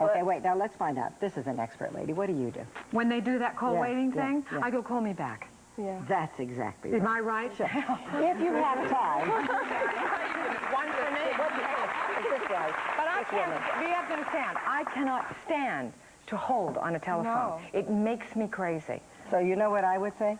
Okay, wait, now let's find out. This is an expert lady. What do you do? When they do that call waiting thing, yeah. I go, call me back. Yeah. That's exactly right. Am I right? Sure. If you have time. One for me. That's right. But I can't, you have to understand, I cannot stand to hold on a telephone. No. It makes me crazy. So you know what I would say?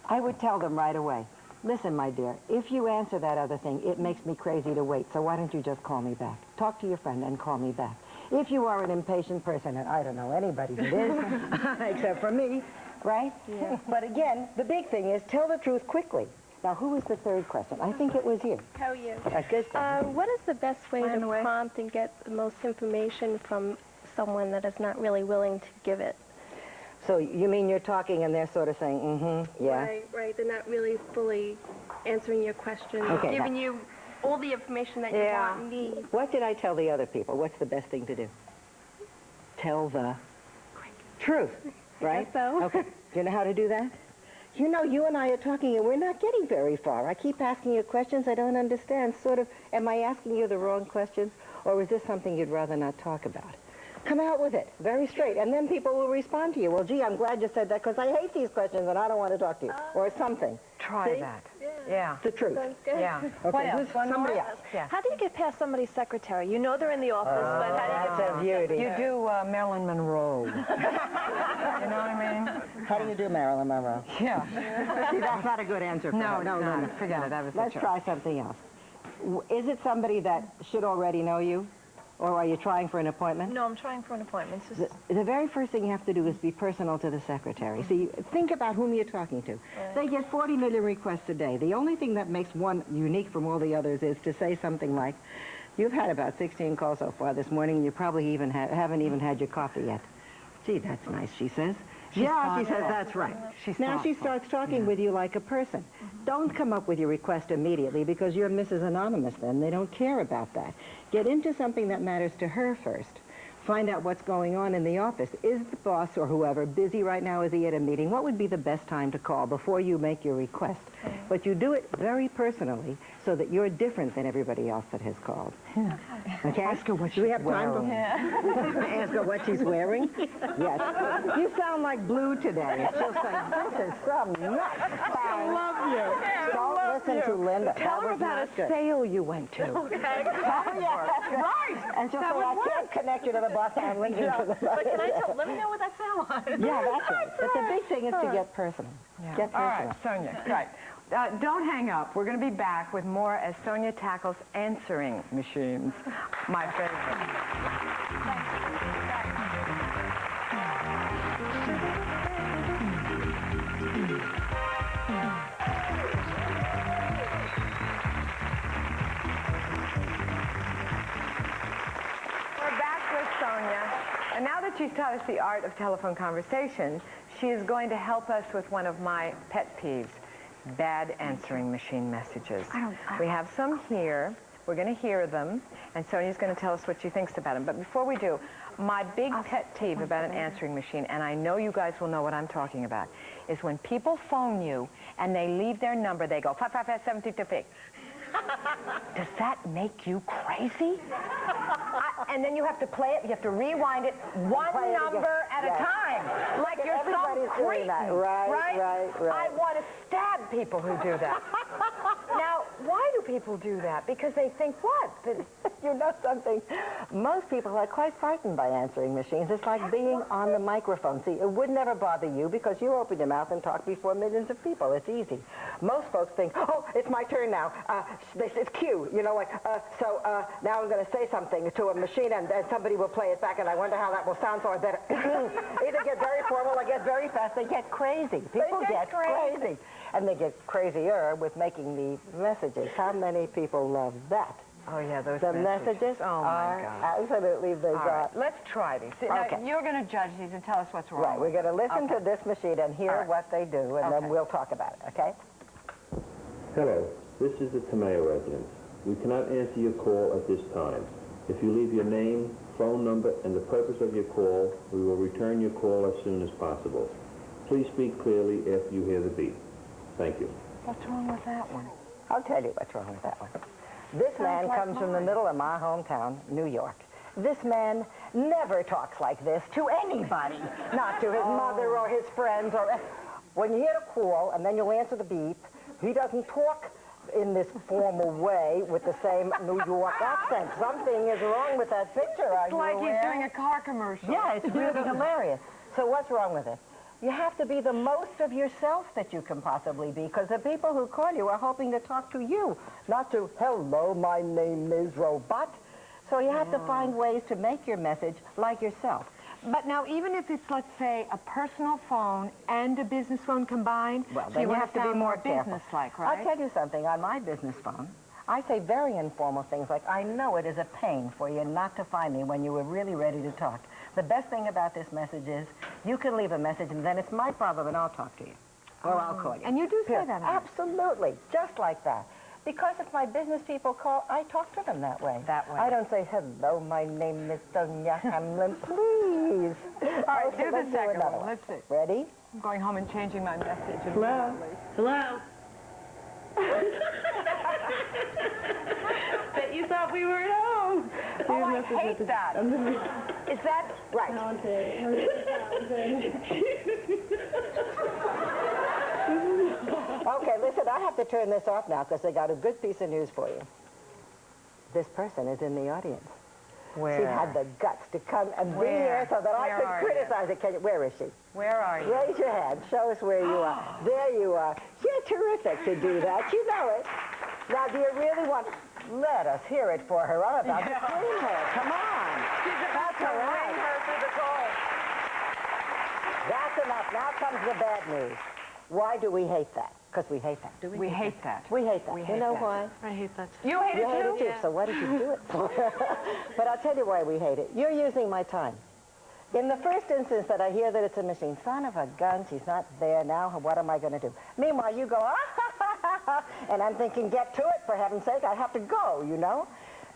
I would tell them right away, listen, my dear, if you answer that other thing, it makes me crazy to wait, so why don't you just call me back? Talk to your friend and call me back. If you are an impatient person, and I don't know anybody that is, except for me, right? Yeah. But again, the big thing is tell the truth quickly. Now, who was the third question? I think it was you. How are you? Good. What is the best way to prompt and get the most information from someone that is not really willing to give it? So you mean you're talking and they're sort of saying, mm-hmm, yeah? Right. They're not really fully answering your question, giving you all the information that you want and need. What did I tell the other people? What's the best thing to do? Tell the truth, right? So. Okay. Do you know how to do that? You know, you and I are talking and we're not getting very far. I keep asking you questions I don't understand. Sort of, am I asking you the wrong questions? Or is this something you'd rather not talk about? Come out with it, very straight, and then people will respond to you. Well, gee, I'm glad you said that because I hate these questions and I don't want to talk to you, or something. Try that. Yeah. The truth. Yeah. Okay, What else? Somebody else. Yeah. How do you get past somebody's secretary? You know they're in the office, but how do you get That's a beauty. You do Marilyn Monroe. You know what I mean? How do you do Marilyn Monroe? Yeah. See, that's not a good answer for her. No. Forget it. That was Let's try something else. Is it somebody that should already know you? Or are you trying for an appointment? No, I'm trying for an appointment. The very first thing you have to do is be personal to the secretary. See, think about whom you're talking to. Right. They get 40 million requests a day. The only thing that makes one unique from all the others is to say something like, you've had about 16 calls so far this morning, and you probably haven't even had your coffee yet. Gee, that's nice, she says. She says, that's right. Now she starts talking with you like a person. Don't come up with your request immediately because you're Mrs. Anonymous then. They don't care about that. Get into something that matters to her first. Find out what's going on in the office. Is the boss or whoever busy right now? Is he at a meeting? What would be the best time to call before you make your request? But you do it very personally so that you're different than everybody else that has called. Yeah. Okay? Ask her what she's wearing. Yeah. Ask her what she's wearing? Yes. You sound like Blue today. She'll say, this is some nuts. I love you. Don't listen to Linda. Tell her about a sale you went to. Oh, yeah, that's right. And she'll say, I can't connect you to the boss. I'm linking to the boss. But can I tell, let me know what that sound was. Yeah, that's right. But the big thing is to get personal. Yeah. Get All personal. right, Sonya. Right. Don't hang up. We're going to be back with more as Sonya tackles answering machines. My favorite. We're back with Sonya. And now that she's taught us the art of telephone conversation, she is going to help us with one of my pet peeves. Bad answering machine messages. We have some here. We're going to hear them, and Sonya's going to tell us what she thinks about them. But before we do, my big pet peeve about an answering machine, and I know you guys will know what I'm talking about, is when people phone you and they leave their number, they go 555-722. Does that make you crazy? And then you have to play it, you have to rewind it one number at a time. Like you're some cretin, right? I want to stab people who do that. Now, why do people do that? Because they think what? You know something? Most people are quite frightened by answering machines. It's like being on the microphone. See, it would never bother you because you open your mouth and talk before millions of people. It's easy. Most folks think, oh, it's my turn now. It's cue, you know, like, so now I'm going to say something to a machine and somebody will play it back and I wonder how that will sound, so I better either get very formal or get very fast. They get crazy. People get crazy. And they get crazier with making the messages. How many people love that? Oh, yeah, those messages oh, my God. Absolutely bizarre. Right, let's try these. Now, you're going to judge these and tell us what's wrong. Right, we're going to listen to this machine and hear what they do, and then we'll talk about it, okay? Hello, this is the Tomeo residence. We cannot answer your call at this time. If you leave your name, phone number, and the purpose of your call, we will return your call as soon as possible. Please speak clearly after you hear the beep. Thank you. What's wrong with that one? I'll tell you what's wrong with that one. This man comes from the middle of my hometown, New York. This man never talks like this to anybody, not to his mother or his friends. Or when you hear a call and then you'll answer the beep, he doesn't talk in this formal way with the same New York accent. Something is wrong with that picture. It's like he's doing a car commercial. Yeah, it's really hilarious. So what's wrong with it? You have to be the most of yourself that you can possibly be, because the people who call you are hoping to talk to you, not to, hello, my name is Robot. So you have to find ways to make your message like yourself. But now, even if it's, let's say, a personal phone and a business phone combined, Well, so then you wanna have to be sound more careful. business-like, right? I'll tell you something. On my business phone, I say very informal things like, I know it is a pain for you not to find me when you were really ready to talk. The best thing about this message is you can leave a message and then it's my problem and I'll talk to you. Or I'll call you. And you do say Yes, that. absolutely. Just like that. Because if my business people call, I talk to them that way. That way. I don't say, hello, my name is Sonya Hamlin, please. All right, Okay, do the let's do second another one. Let's see. Ready? I'm going home and changing my message. Hello? Hello? Bet you thought we were at home. Oh, I hate that. Is that right? Okay, listen, I have to turn this off now because I got a good piece of news for you. This person is in the audience. Where? She had the guts to come and be Where? here so that I Where could are you? criticize it. Can you, where is she? Where are you? Raise your hand. Show us where you are. There you are. You're terrific to do that. You know it. Now, do you really want... Let us hear it for her. I'm about to scream her. Come on. She's about to That's all ring right. her through the cold. That's enough. Now comes the bad news. Why do we hate that? Because we hate that. We hate that. We hate that. You know why? I hate that. You hate You it hate too? it too, so what did you do it for? But I'll tell you why we hate it. You're using my time. In the first instance that I hear that it's a machine, son of a gun, she's not there now, what am I going to do? Meanwhile, you go, ah, ha, ha, ha, ha, and I'm thinking, get to it, for heaven's sake, I have to go, you know?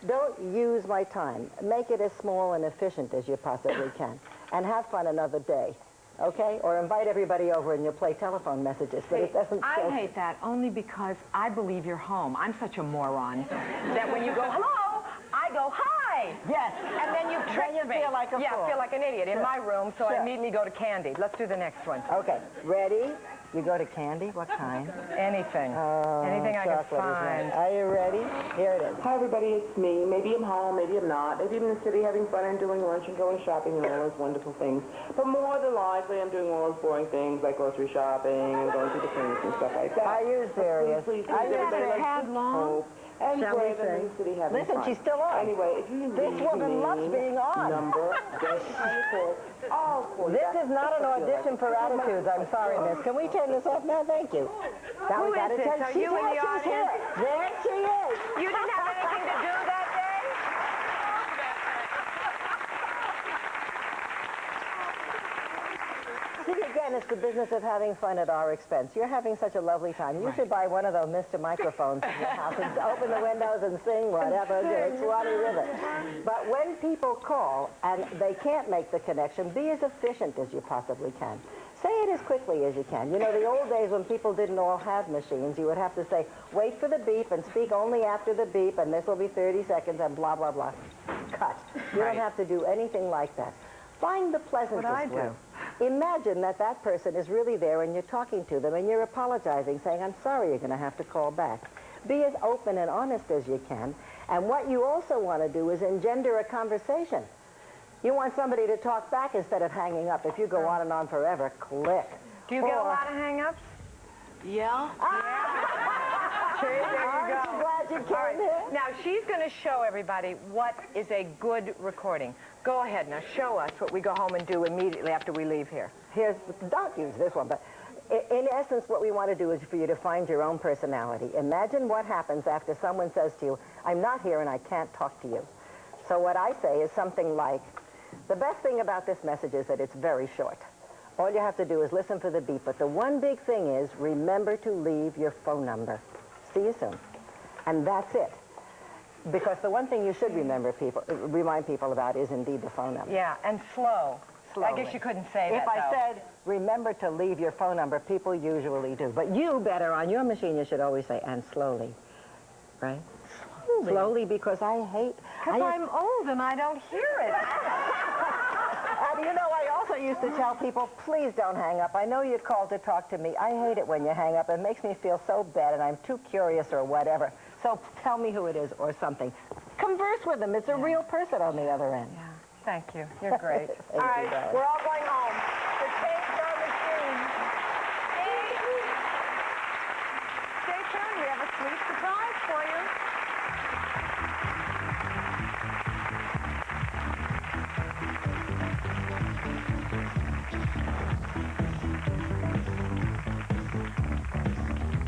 Don't use my time. Make it as small and efficient as you possibly can, and have fun another day. Okay? Or invite everybody over and you'll play telephone messages, but it doesn't... I hate that only because I believe you're home. I'm such a moron that when you go, hello, I go, hi. Yes. And then you trick Then you me. feel like a Yeah, fool. I feel like an idiot in my room, so I Sure. immediately go to Candy. Let's do the next one. Okay, ready? You go to Candy? What kind? Anything. Anything I can Chocolate is find. nice. Are you ready? Here it is. Hi everybody, it's me. Maybe I'm home, maybe I'm not. Maybe I'm in the city having fun and doing lunch and going shopping and all those wonderful things. But more than likely, I'm doing all those boring things like grocery shopping and going to the clinics and stuff like that. Are you serious? Please, Are you everybody serious? likes to hope and Shall pray we that I'm say? in the city having Listen, fun. she's still on. Anyway, if you This leave woman me loves being on. number, that's how you call. I'll call you This back. is not an audition for attitudes. I'm sorry, miss. Can we turn this off now? Thank you. Now Who we got is to this? turn. Are She's you in here. the She's here. audience? There she is. You didn't have anything to do that day? See, again, it's the business of having fun at our expense. You're having such a lovely time. You should buy one of those Mr. Microphones in your house and open the windows and sing whatever. It's Swanee River. But when people call and they can't make the connection, be as efficient as you possibly can. Say it as quickly as you can. You know, the old days when people didn't all have machines, you would have to say, wait for the beep and speak only after the beep, and this will be 30 seconds and blah, blah, blah. Cut. You don't have to do anything like that. Find the pleasantest What I do. way. Imagine that that person is really there and you're talking to them and you're apologizing, saying, I'm sorry you're going to have to call back. Be as open and honest as you can. And what you also want to do is engender a conversation. You want somebody to talk back instead of hanging up. If you go on and on forever, click. Do you get a Or- lot of hang-ups? Yeah? See, there you Aren't you go. glad you came here? Now, she's going to show everybody what is a good recording. Go ahead now, show us what we go home and do immediately after we leave here. Don't use this one, but in essence, what we want to do is for you to find your own personality. Imagine what happens after someone says to you, I'm not here and I can't talk to you. So what I say is something like, the best thing about this message is that it's very short. All you have to do is listen for the beep, but the one big thing is remember to leave your phone number. See you soon. And that's it. Because the one thing you should remind people about is indeed the phone number. Yeah, and slow. I Slowly. guess you couldn't say that, If I though. said, remember to leave your phone number, people usually do. But you better, on your machine, you should always say, and slowly. Right? slowly? Slowly, because I hate... Because I'm old and I don't hear it. And you know, I also used to tell people, please don't hang up. I know you'd call to talk to me. I hate it when you hang up. It makes me feel so bad, and I'm too curious or whatever. So tell me who it is or something. Converse with them. It's a real person on the other end. Yeah. Thank you. You're great. All right, we're all going home.